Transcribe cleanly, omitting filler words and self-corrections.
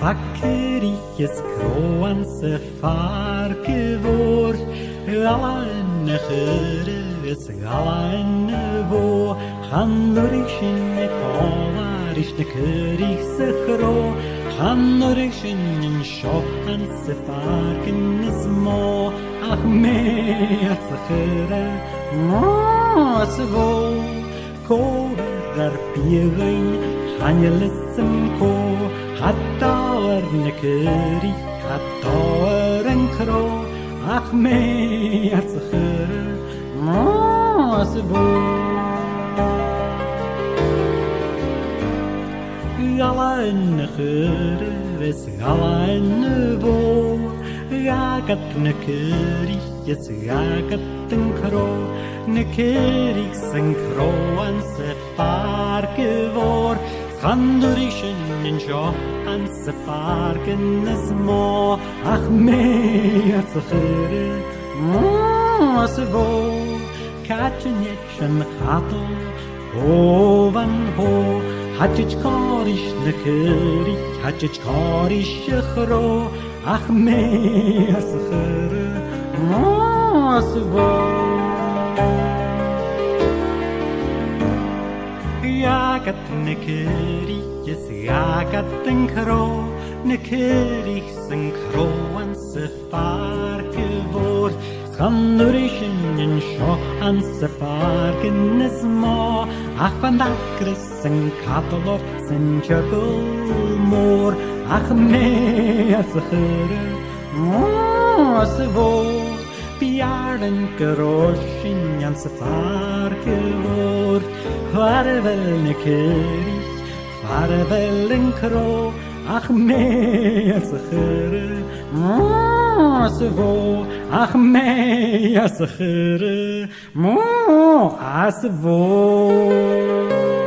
wakker ich es kroan se varke voor, galane gere es galane wo, hanorish in kovarish ne kerig se kro, hanorish in shohan se varken es mo, ach mehr se gere, se wo, kover pirein, hanjelism ko, Hatar ne keri, hatar en kro, ach meer zcher, mas wo. Gala en khere, ves gala en wo, gagat ne keri, yes gagat en kro, ne keri sen kro an se far gewor. Handurischen in jo an se fargen es mo ach mehr zhere se wo katchen hato ovan ho hatch korish ne keri hatch korish khro ach mehr zhere se wo Jagat ne kerig, yes jagat en kro, ne kerig sen kro an se farke vor, schandurischen in scho an se farken es mo, ach van dakres en katalot sen chagul mor, ach mea se chere, se vor, piaren keroshin an se farke vor, Farvel ne kerig, farvel en kro, ach meer zhere, se wo, ach meer zhere, se wo.